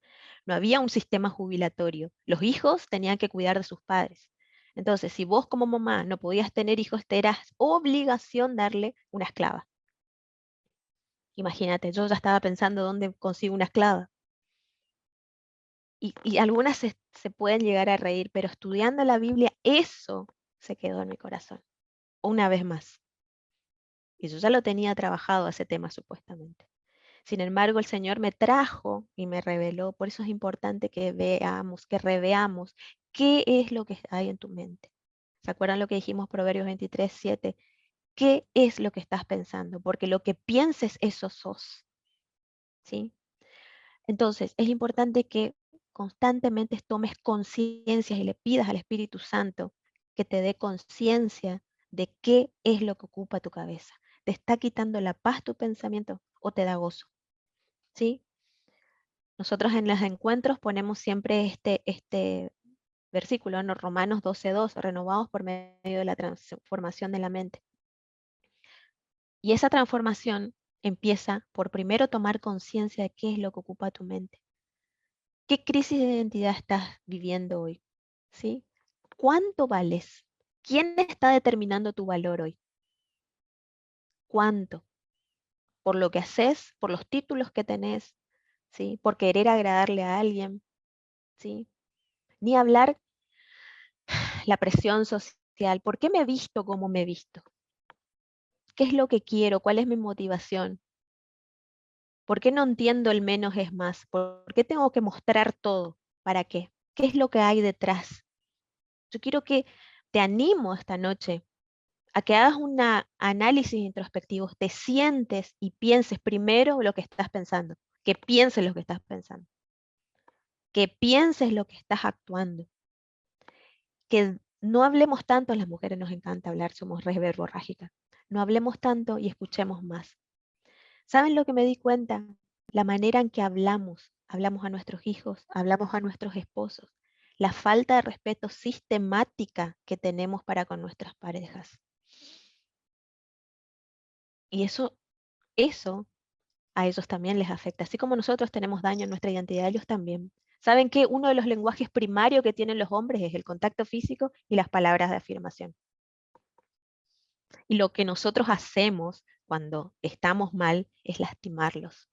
no había un sistema jubilatorio. Los hijos tenían que cuidar de sus padres. Entonces, si vos como mamá no podías tener hijos, te era obligación darle una esclava. Imagínate, yo ya estaba pensando dónde consigo una esclava. Y algunas se pueden llegar a reír, pero estudiando la Biblia, eso se quedó en mi corazón. Una vez más. Y yo ya lo tenía trabajado ese tema supuestamente. Sin embargo, el Señor me trajo y me reveló. Por eso es importante que veamos, que reveamos qué es lo que hay en tu mente. ¿Se acuerdan lo que dijimos Proverbios 23:7? ¿Qué es lo que estás pensando? Porque lo que pienses, eso sos. ¿Sí? Entonces, es importante que constantemente tomes conciencia y le pidas al Espíritu Santo que te dé conciencia de qué es lo que ocupa tu cabeza. ¿Te está quitando la paz tu pensamiento o te da gozo? ¿Sí? Nosotros en los encuentros ponemos siempre este versículo, ¿no? Romanos 12:2, renovados por medio de la transformación de la mente. Y esa transformación empieza por primero tomar conciencia de qué es lo que ocupa tu mente. ¿Qué crisis de identidad estás viviendo hoy? ¿Sí? ¿Cuánto vales? ¿Quién está determinando tu valor hoy? ¿Cuánto? ¿Por lo que haces? ¿Por los títulos que tenés? ¿Sí? ¿Por querer agradarle a alguien? ¿Sí? Ni hablar la presión social social? ¿Por qué me he visto como me he visto? ¿Qué es lo que quiero? ¿Cuál es mi motivación? ¿Por qué no entiendo el menos es más? ¿Por qué tengo que mostrar todo? ¿Para qué? ¿Qué es lo que hay detrás? Yo quiero que te animo esta noche a que hagas un análisis introspectivo, te sientes y pienses primero lo que estás pensando, que pienses lo que estás pensando, que pienses lo que estás actuando, que no hablemos tanto, a las mujeres nos encanta hablar, somos re verborrágicas, no hablemos tanto y escuchemos más. ¿Saben lo que me di cuenta? La manera en que hablamos a nuestros hijos, hablamos a nuestros esposos, la falta de respeto sistemática que tenemos para con nuestras parejas. Y eso a ellos también les afecta. Así como nosotros tenemos daño en nuestra identidad, ellos también. ¿Saben que uno de los lenguajes primarios que tienen los hombres es el contacto físico y las palabras de afirmación? Y lo que nosotros hacemos cuando estamos mal es lastimarlos.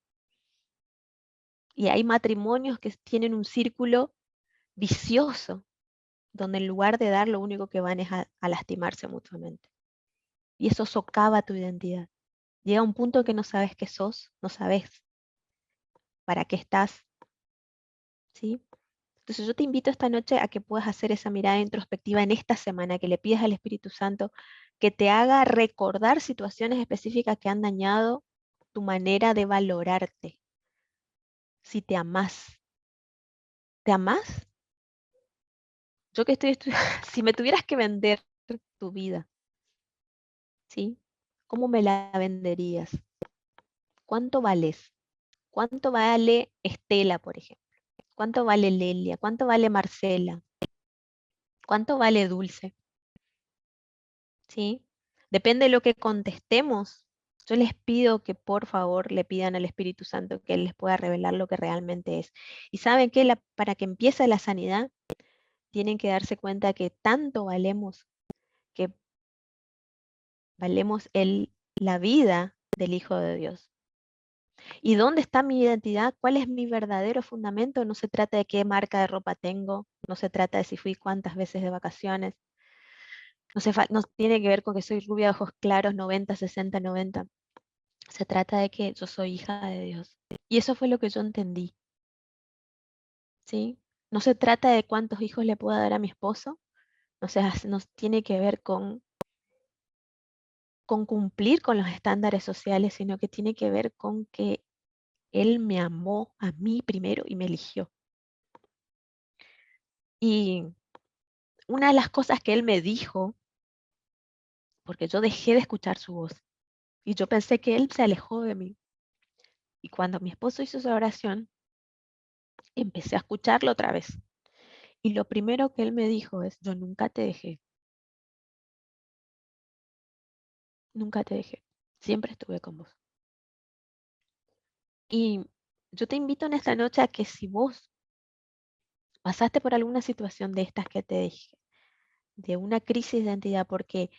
Y hay matrimonios que tienen un círculo vicioso, donde en lugar de dar, lo único que van es a lastimarse mutuamente. Y eso socava tu identidad. Llega un punto que no sabes qué sos, no sabes para qué estás, ¿sí? Entonces yo te invito esta noche a que puedas hacer esa mirada introspectiva en esta semana, que le pidas al Espíritu Santo que te haga recordar situaciones específicas que han dañado tu manera de valorarte. Si te amás. ¿Te amás? Yo que estoy estudiando, si me tuvieras que vender tu vida, ¿sí? ¿Cómo me la venderías? ¿Cuánto vales? ¿Cuánto vale Estela, por ejemplo? ¿Cuánto vale Lelia? ¿Cuánto vale Marcela? ¿Cuánto vale Dulce? ¿Sí? Depende de lo que contestemos. Yo les pido que por favor le pidan al Espíritu Santo que Él les pueda revelar lo que realmente es. Y saben que para que empiece la sanidad, tienen que darse cuenta que tanto valemos, que valemos la vida del Hijo de Dios. ¿Y dónde está mi identidad? ¿Cuál es mi verdadero fundamento? No se trata de qué marca de ropa tengo, no se trata de si fui cuántas veces de vacaciones, no tiene que ver con que soy rubia de ojos claros, 90, 60, 90. Se trata de que yo soy hija de Dios. Y eso fue lo que yo entendí, ¿sí? No se trata de cuántos hijos le puedo dar a mi esposo, no tiene que ver con cumplir con los estándares sociales, sino que tiene que ver con que Él me amó a mí primero y me eligió. Y una de las cosas que Él me dijo, porque yo dejé de escuchar su voz, y yo pensé que Él se alejó de mí. Y cuando mi esposo hizo esa oración, empecé a escucharlo otra vez. Y lo primero que Él me dijo es, yo nunca te dejé, nunca te dejé, siempre estuve con vos. Y yo te invito en esta noche a que si vos pasaste por alguna situación de estas que te dije, de una crisis de identidad porque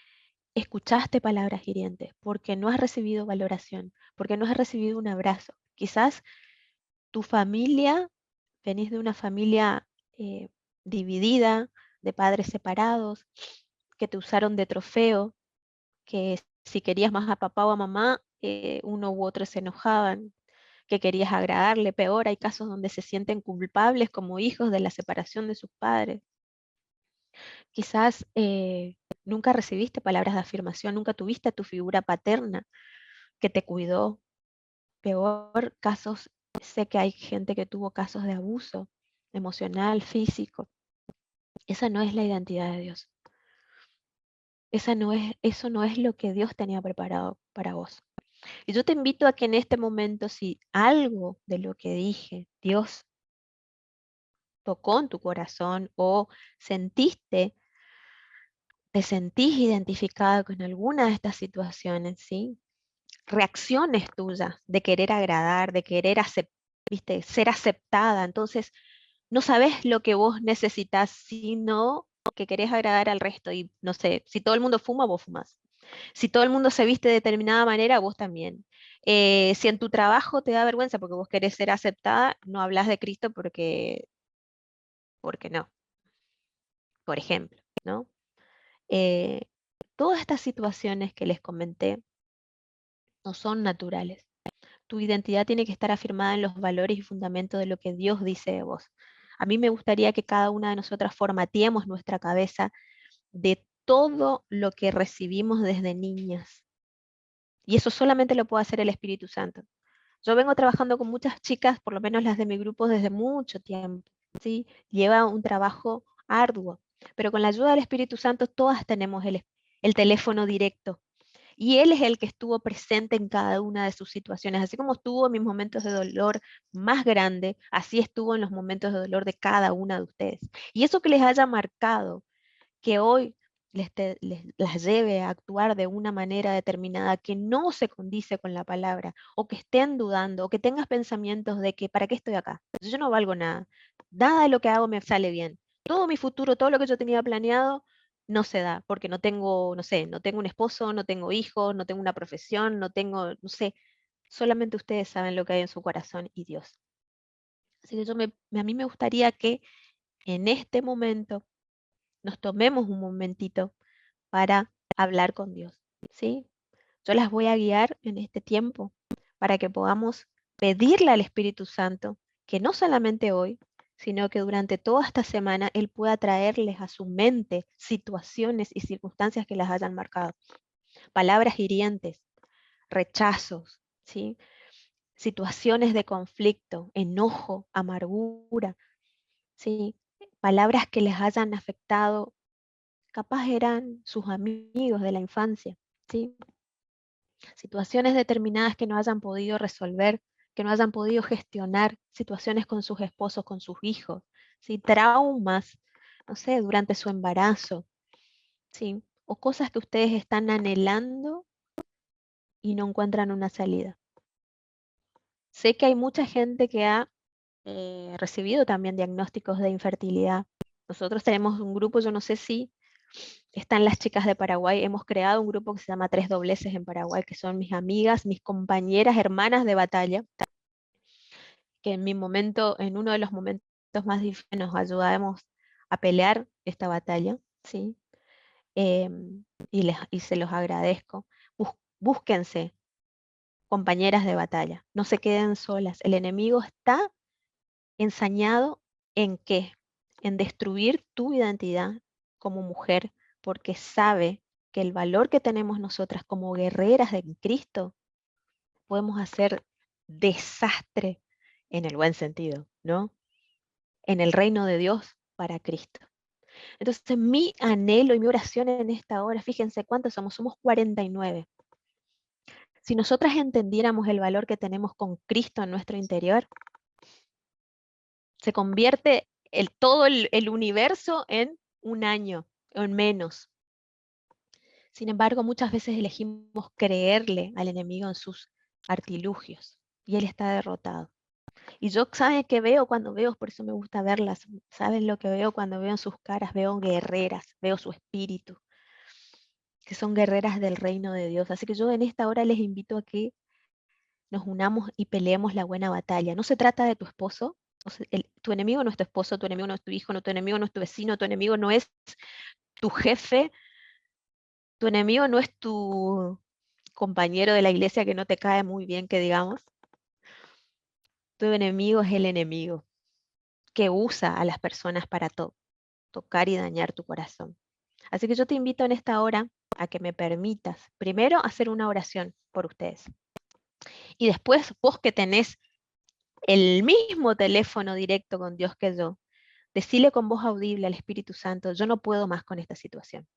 escuchaste palabras hirientes, porque no has recibido valoración, porque no has recibido un abrazo. Quizás tu familia, venís de una familia dividida, de padres separados, que te usaron de trofeo, que si querías más a papá o a mamá, uno u otro se enojaban, que querías agradarle. Peor, hay casos donde se sienten culpables como hijos de la separación de sus padres. Quizás nunca recibiste palabras de afirmación, nunca tuviste a tu figura paterna que te cuidó. Peor, casos, sé que hay gente que tuvo casos de abuso emocional, físico. Esa no es la identidad de Dios. Eso no es lo que Dios tenía preparado para vos. Y yo te invito a que en este momento, si algo de lo que dije, Dios tocó en tu corazón o sentiste, te sentís identificado con alguna de estas situaciones, ¿sí? Reacciones tuyas de querer agradar, de querer ¿viste? Ser aceptada. Entonces, no sabes lo que vos necesitas, sino que querés agradar al resto. Y no sé, si todo el mundo fuma, vos fumás. Si todo el mundo se viste de determinada manera, vos también. Si en tu trabajo te da vergüenza porque vos querés ser aceptada, no hablas de Cristo porque no, por ejemplo, ¿no? Eh, Todas estas situaciones que les comenté no son naturales. Tu identidad tiene que estar afirmada en los valores y fundamentos de lo que Dios dice de vos. A mí me gustaría que cada una de nosotras formateemos nuestra cabeza de todo lo que recibimos desde niñas. Y eso solamente lo puede hacer el Espíritu Santo. Yo vengo trabajando con muchas chicas, por lo menos las de mi grupo, desde mucho tiempo, ¿sí? Lleva un trabajo arduo, pero con la ayuda del Espíritu Santo todas tenemos el teléfono directo. Y Él es el que estuvo presente en cada una de sus situaciones. Así como estuvo en mis momentos de dolor más grande, así estuvo en los momentos de dolor de cada una de ustedes. Y eso que les haya marcado, que hoy las lleve a actuar de una manera determinada que no se condice con la palabra, o que estén dudando, o que tengas pensamientos de que, ¿para qué estoy acá? Yo no valgo nada. Nada de lo que hago me sale bien. Todo mi futuro, todo lo que yo tenía planeado, no se da, porque no tengo, no sé, no tengo un esposo, no tengo hijos, no tengo una profesión, no tengo, no sé, solamente ustedes saben lo que hay en su corazón y Dios. Así que a mí me gustaría que en este momento nos tomemos un momentito para hablar con Dios, ¿sí? Yo las voy a guiar en este tiempo para que podamos pedirle al Espíritu Santo que no solamente hoy, sino que durante toda esta semana Él pueda traerles a su mente situaciones y circunstancias que las hayan marcado. Palabras hirientes, rechazos, ¿sí? Situaciones de conflicto, enojo, amargura, ¿sí? Palabras que les hayan afectado, capaz eran sus amigos de la infancia, ¿sí? Situaciones determinadas que no hayan podido resolver, que no hayan podido gestionar, situaciones con sus esposos, con sus hijos, ¿sí? Traumas, no sé, durante su embarazo, ¿sí? O cosas que ustedes están anhelando y no encuentran una salida. Sé que hay mucha gente que ha recibido también diagnósticos de infertilidad. Nosotros tenemos un grupo, yo no sé si están las chicas de Paraguay, hemos creado un grupo que se llama Tres Dobleces en Paraguay, que son mis amigas, mis compañeras, hermanas de batalla, que en mi momento, en uno de los momentos más difíciles nos ayudamos a pelear esta batalla, ¿sí? Y se los agradezco. Búsquense compañeras de batalla, no se queden solas. El enemigo está ensañado ¿en qué? En destruir tu identidad como mujer, porque sabe que el valor que tenemos nosotras como guerreras de Cristo, podemos hacer desastre en el buen sentido, ¿no? En el reino de Dios para Cristo. Entonces, mi anhelo y mi oración en esta hora, fíjense cuántos somos 49. Si nosotras entendiéramos el valor que tenemos con Cristo en nuestro interior, se convierte todo el universo en un año o en menos. Sin embargo, muchas veces elegimos creerle al enemigo en sus artilugios y él está derrotado. Y yo, ¿saben qué veo cuando veo? Por eso me gusta verlas. ¿Saben lo que veo cuando veo en sus caras? Veo guerreras, veo su espíritu, que son guerreras del reino de Dios. Así que yo en esta hora les invito a que nos unamos y peleemos la buena batalla. No se trata de tu esposo, o sea, tu enemigo no es tu esposo, tu enemigo no es tu hijo, no, tu enemigo no es tu vecino, tu enemigo no es tu jefe, tu enemigo no es tu compañero de la iglesia que no te cae muy bien, que digamos. Tu enemigo es el enemigo que usa a las personas para tocar y dañar tu corazón. Así que yo te invito en esta hora a que me permitas primero hacer una oración por ustedes. Y después vos que tenés el mismo teléfono directo con Dios que yo, decile con voz audible al Espíritu Santo, yo no puedo más con esta situación.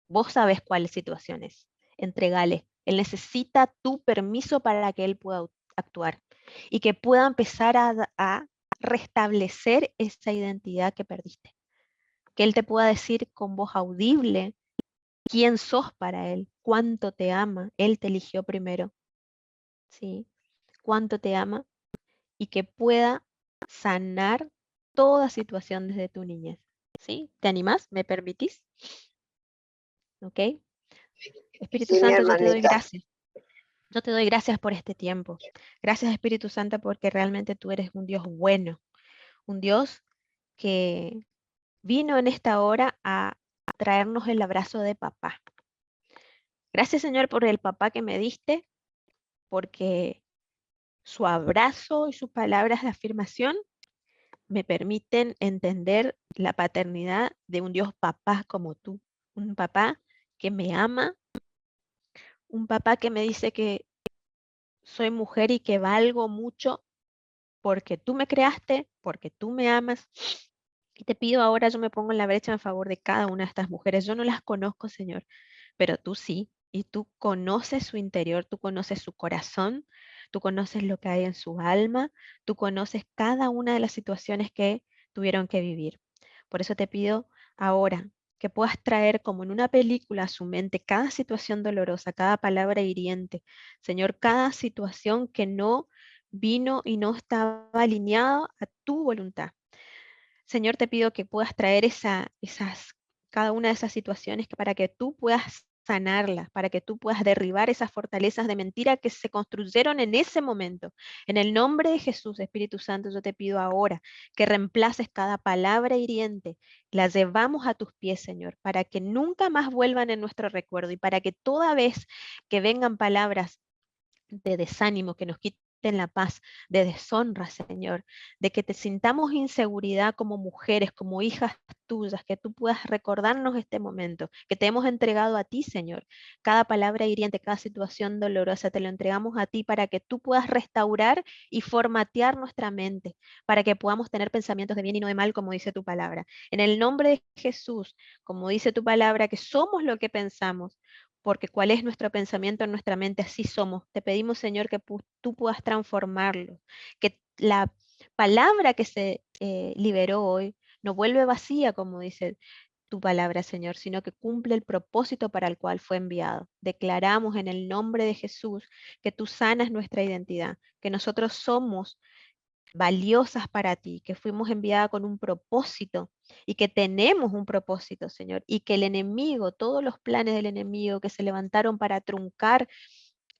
Vos sabés cuál situación es. Entregale. Él necesita tu permiso para que él pueda actuar y que pueda empezar a restablecer esa identidad que perdiste. Que él te pueda decir con voz audible quién sos para él, cuánto te ama. Él te eligió primero, ¿sí? Cuánto te ama y que pueda sanar toda situación desde tu niñez. ¿Sí? ¿Te animás? ¿Me permitís? ¿Ok? Espíritu Sí, mi Santo, yo te doy hermanita. gracias. Yo te doy gracias por este tiempo. Gracias, Espíritu Santo, porque realmente tú eres un Dios bueno, un Dios que vino en esta hora a traernos el abrazo de papá. Gracias, Señor, por el papá que me diste, porque su abrazo y sus palabras de afirmación me permiten entender la paternidad de un Dios papá como tú. Un papá que me ama, un papá que me dice que soy mujer y que valgo mucho porque tú me creaste, porque tú me amas. Y te pido ahora, yo me pongo en la brecha en favor de cada una de estas mujeres. Yo no las conozco, Señor, pero tú sí. Y tú conoces su interior, tú conoces su corazón, tú conoces lo que hay en su alma, tú conoces cada una de las situaciones que tuvieron que vivir. Por eso te pido ahora que puedas traer como en una película a su mente cada situación dolorosa, cada palabra hiriente. Señor, cada situación que no vino y no estaba alineado a tu voluntad. Señor, te pido que puedas traer cada una de esas situaciones para que tú puedas sanarlas, para que tú puedas derribar esas fortalezas de mentira que se construyeron en ese momento. En el nombre de Jesús, Espíritu Santo, yo te pido ahora que reemplaces cada palabra hiriente, la llevamos a tus pies, Señor, para que nunca más vuelvan en nuestro recuerdo y para que toda vez que vengan palabras de desánimo, que nos quiten la paz, de deshonra, Señor, de que te sintamos inseguridad como mujeres, como hijas tuyas, que tú puedas recordarnos este momento, que te hemos entregado a ti, Señor. Cada palabra hiriente, cada situación dolorosa, te lo entregamos a ti para que tú puedas restaurar y formatear nuestra mente, para que podamos tener pensamientos de bien y no de mal, como dice tu palabra. En el nombre de Jesús, como dice tu palabra, que somos lo que pensamos, porque cuál es nuestro pensamiento en nuestra mente, así somos. Te pedimos, Señor, que tú puedas transformarlo, que la palabra que se liberó hoy no vuelve vacía, como dice tu palabra, Señor, sino que cumple el propósito para el cual fue enviado. Declaramos en el nombre de Jesús que tú sanas nuestra identidad, que nosotros somos valiosas para ti, que fuimos enviadas con un propósito y que tenemos un propósito, Señor, y que el enemigo, todos los planes del enemigo que se levantaron para truncar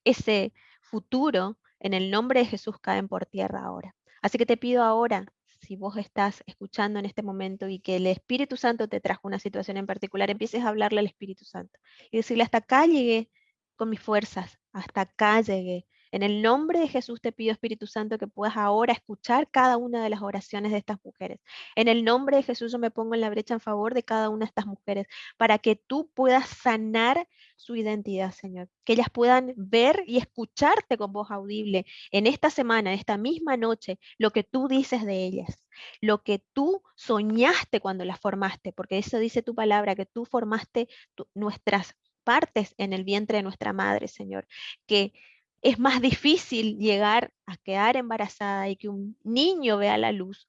ese futuro, en el nombre de Jesús caen por tierra ahora. Así que te pido ahora, si vos estás escuchando en este momento y que el Espíritu Santo te trajo una situación en particular, empieces a hablarle al Espíritu Santo y decirle, hasta acá llegué con mis fuerzas, hasta acá llegué. En el nombre de Jesús te pido, Espíritu Santo, que puedas ahora escuchar cada una de las oraciones de estas mujeres. En el nombre de Jesús yo me pongo en la brecha en favor de cada una de estas mujeres para que tú puedas sanar su identidad, Señor. Que ellas puedan ver y escucharte con voz audible en esta semana, en esta misma noche, lo que tú dices de ellas, lo que tú soñaste cuando las formaste, porque eso dice tu palabra, que tú formaste nuestras partes en el vientre de nuestra madre, Señor. Que es más difícil llegar a quedar embarazada y que un niño vea la luz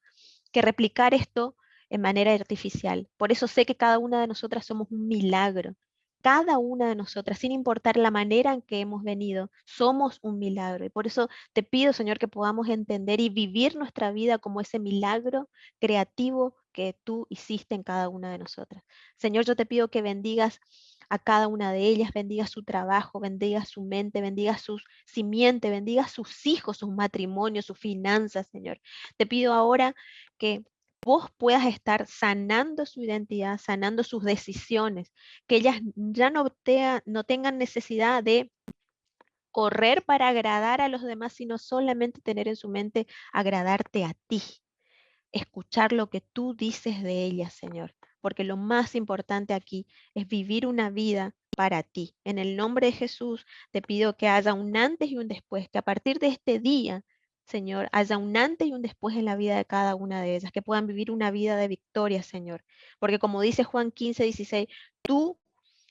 que replicar esto en manera artificial. Por eso sé que cada una de nosotras somos un milagro. Cada una de nosotras, sin importar la manera en que hemos venido, somos un milagro. Y por eso te pido, Señor, que podamos entender y vivir nuestra vida como ese milagro creativo que tú hiciste en cada una de nosotras. Señor, yo te pido que bendigas a cada una de ellas, bendiga su trabajo, bendiga su mente, bendiga sus simiente, bendiga sus hijos, sus matrimonios, sus finanzas, Señor. Te pido ahora que vos puedas estar sanando su identidad, sanando sus decisiones, que ellas ya no tengan necesidad de correr para agradar a los demás, sino solamente tener en su mente agradarte a ti, escuchar lo que tú dices de ellas, Señor, porque lo más importante aquí es vivir una vida para ti. En el nombre de Jesús te pido que haya un antes y un después, que a partir de este día, Señor, haya un antes y un después en la vida de cada una de ellas, que puedan vivir una vida de victoria, Señor. Porque como dice Juan 15:16, tú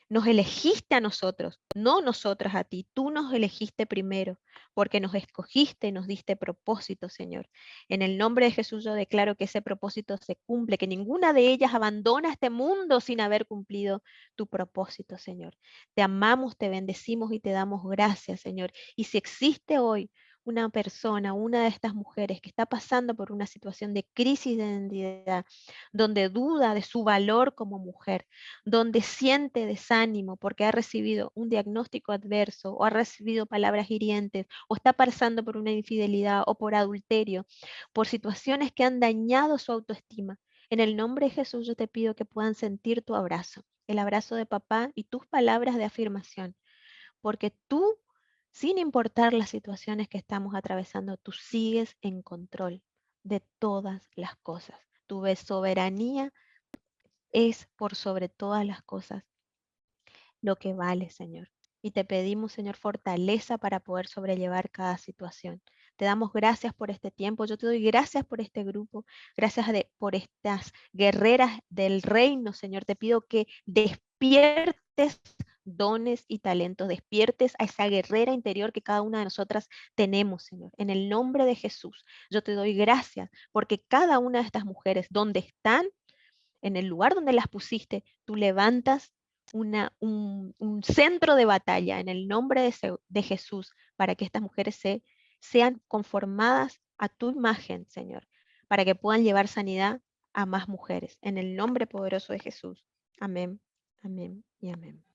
nos elegiste a nosotros, no nosotras a ti. Tú nos elegiste primero porque nos escogiste y nos diste propósito, Señor. En el nombre de Jesús yo declaro que ese propósito se cumple, que ninguna de ellas abandona este mundo sin haber cumplido tu propósito, Señor. Te amamos, te bendecimos y te damos gracias, Señor. Y si existe hoy una persona, una de estas mujeres que está pasando por una situación de crisis de identidad, donde duda de su valor como mujer, donde siente desánimo porque ha recibido un diagnóstico adverso o ha recibido palabras hirientes o está pasando por una infidelidad o por adulterio, por situaciones que han dañado su autoestima. En el nombre de Jesús yo te pido que puedan sentir tu abrazo, el abrazo de papá y tus palabras de afirmación, porque tú, sin importar las situaciones que estamos atravesando, tú sigues en control de todas las cosas. Tu soberanía es por sobre todas las cosas lo que vale, Señor. Y te pedimos, Señor, fortaleza para poder sobrellevar cada situación. Te damos gracias por este tiempo. Yo te doy gracias por este grupo. Gracias por estas guerreras del reino, Señor. Te pido que despiertes dones y talentos. Despiertes a esa guerrera interior que cada una de nosotras tenemos, Señor. En el nombre de Jesús, yo te doy gracias porque cada una de estas mujeres, donde están, en el lugar donde las pusiste, tú levantas un centro de batalla en el nombre de Jesús para que estas mujeres sean conformadas a tu imagen, Señor, para que puedan llevar sanidad a más mujeres. En el nombre poderoso de Jesús. Amén, amén y amén.